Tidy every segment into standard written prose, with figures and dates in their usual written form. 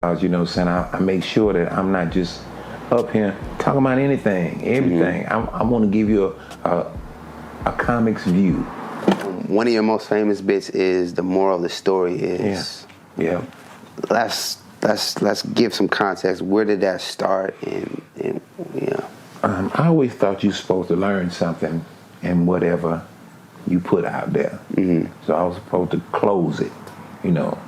You know what I'm saying? I make sure that I'm not just up here talking about anything, everything. I want to give you a comics view. One of your most famous bits is the moral of the story is. Yeah. Let's give some context. Where did that start? And I always thought you were supposed to learn something in whatever you put out there. So I was supposed to close it, you know.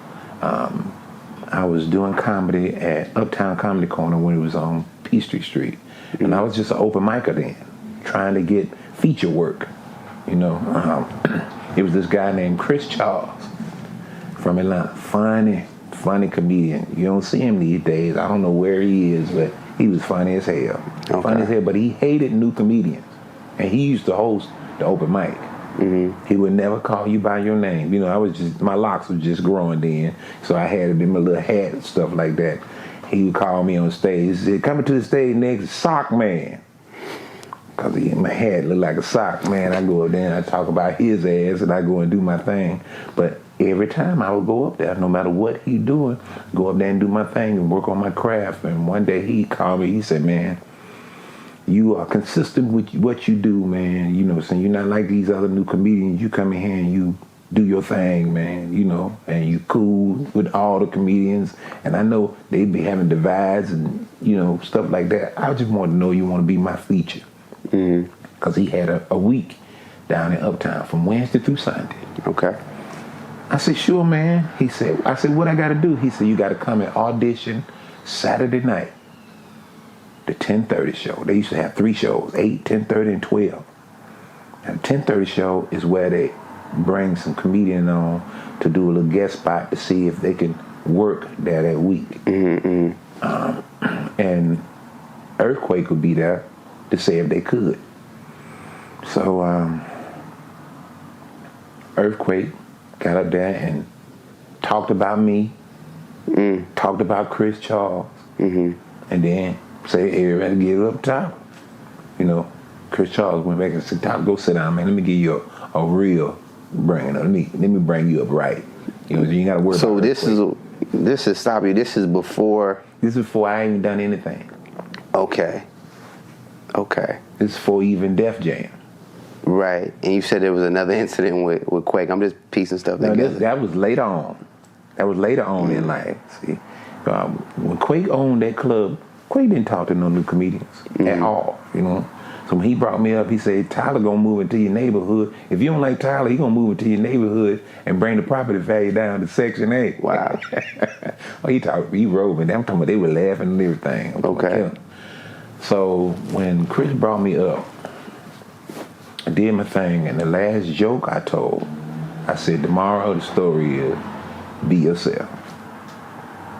I was doing comedy at Uptown Comedy Corner when it was on Peachtree Street. And I was just an open micer then, trying to get feature work, you know. It was this guy named Chris Charles from Atlanta. Funny comedian. You don't see him these days. I don't know where he is, but he was funny as hell. Okay. Funny as hell, but he hated new comedians. And he used to host the open mic. He would never call you by your name. You know, my locks was just growing then, so I had it in my little hat and stuff like that. He would call me on stage. He said, "Coming to the stage next, Sock Man." Because my hat looked like a sock, man. I go up there and I talk about his ass and I go and do my thing. But every time I would go up there, no matter what he doing, go up there and do my thing and work on my craft. And one day he called me, he said, "Man, you are consistent with what you do, man. You know what I'm saying? You're not like these other new comedians. You come in here and you do your thing, man, you know, and you cool with all the comedians. And I know they be having divides and, you know, stuff like that. I just want to know you want to be my feature." Because he had a week down in Uptown from Wednesday through Sunday. Okay. I said, "Sure, man." I said, "What I got to do?" He said, "You got to come and audition Saturday night. The 10:30 show." They used to have 3 shows, 8, 10:30, and 12. And the 10:30 show is where they bring some comedian on to do a little guest spot to see if they can work there that week. And Earthquake would be there to say if they could. So Earthquake got up there and talked about me, talked about Chris Charles, and then say, "Everybody get up top." You know, Chris Charles went back and said, "Top, go sit down, man. Let me give you a real bringing up. Let me bring you up right. You know, you ain't got to worry about it." So this is stop you. This is before. This is before I even done anything. Okay. This is before even Def Jam. Right. And you said there was another incident with Quake. I'm just piecing stuff together. That was later on. That was later on in life. See, when Quake owned that club, Quake didn't talk to no new comedians at all. You know. So when he brought me up, he said, "Tyler gonna move into your neighborhood. If you don't like Tyler, he gonna move into your neighborhood and bring the property value down to Section 8. Wow. He wrote me. I'm talking about they were laughing and everything. Okay. So when Chris brought me up, I did my thing, and the last joke I told, I said, "The moral of the story is be yourself."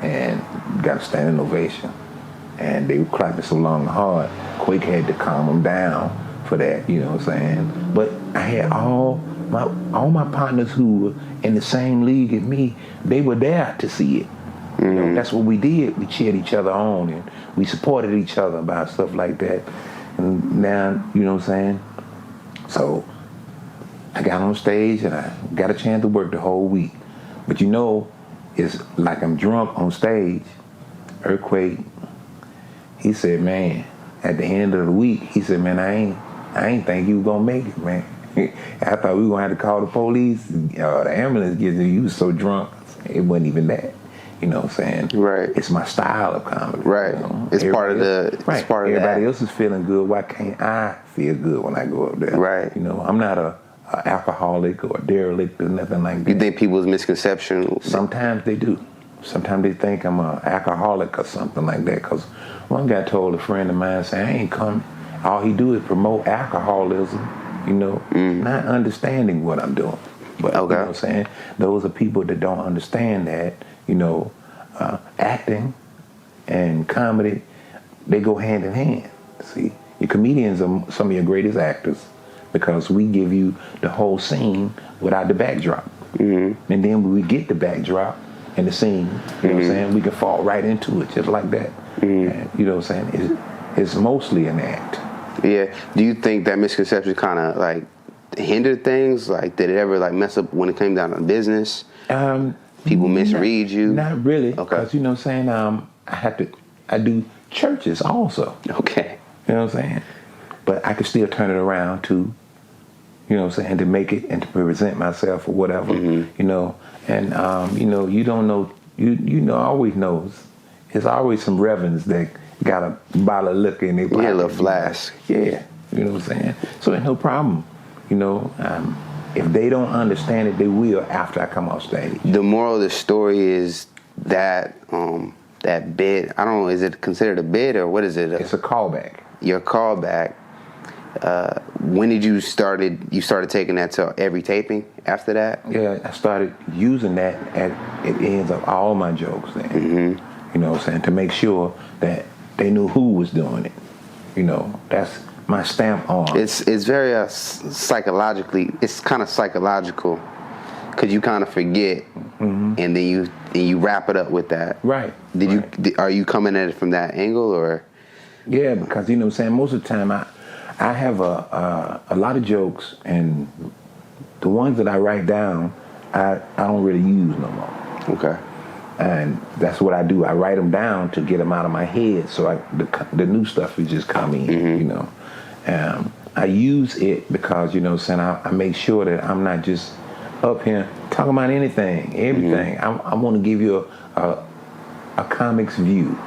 And got a standing ovation. And they were clapping so long and hard, Quake had to calm them down for that, you know what I'm saying? But I had all my partners who were in the same league as me, they were there to see it. You know, that's what we did. We cheered each other on and we supported each other about stuff like that. And now, you know what I'm saying? So I got on stage and I got a chance to work the whole week. But you know, it's like I'm drunk on stage. Earthquake, he said, "Man, at the end of the week," he said, "Man, I ain't think you was gonna make it, man. I thought we were gonna have to call the police, the ambulance gets you. You was so drunk." It wasn't even that. You know what I'm saying? Right. It's my style of comedy. Right. You know? It's part of the. Right. It's part of Everybody that. else is feeling good. Why can't I feel good when I go up there? Right. You know, I'm not a alcoholic or a derelict or nothing like that. You think people's misconception? Sometimes they do. Sometimes they think I'm an alcoholic or something like that. Because one guy told a friend of mine, saying, "I ain't coming. All he do is promote alcoholism, you know, not understanding what I'm doing." But you know what I'm saying? Those are people that don't understand that, you know, acting and comedy, they go hand in hand. See, your comedians are some of your greatest actors because we give you the whole scene without the backdrop. And then when we get the backdrop and the scene, you know what I'm saying, we can fall right into it just like that. And, you know what I'm saying? It's mostly an act. Yeah. Do you think that misconception kind of like hindered things? Like, did it ever like mess up when it came down to business? People misread you? Not really, Okay. because you know what I'm saying. I do churches also. Okay. You know what I'm saying? But I could still turn it around to, you know what I'm saying, to make it and to present myself or whatever, you know. And, you know, you don't know, you know, always knows. There's always some reverends that got a bottle of liquor in their pocket. Yeah, a little flask. Yeah, you know what I'm saying? So there's no problem, you know. If they don't understand it, they will after I come off stage. The moral of the story is that that bid, I don't know, is it considered a bid or what is it? It's a callback. Your callback. When did you started taking that to every taping after that? Yeah, I started using that at ends of all my jokes then. You know what I'm saying? To make sure that they knew who was doing it. You know, that's my stamp on. It's very psychologically, it's kind of psychological because you kind of forget and then you wrap it up with that. Right. Are you coming at it from that angle or? Yeah, because you know what I'm saying, most of the time I have a lot of jokes, and the ones that I write down I don't really use no more. Okay. And that's what I do. I write them down to get them out of my head, so the new stuff is just coming in, you know. I use it because, you know what I'm saying, I make sure that I'm not just up here talking about anything, everything. I want to give you a comic's view.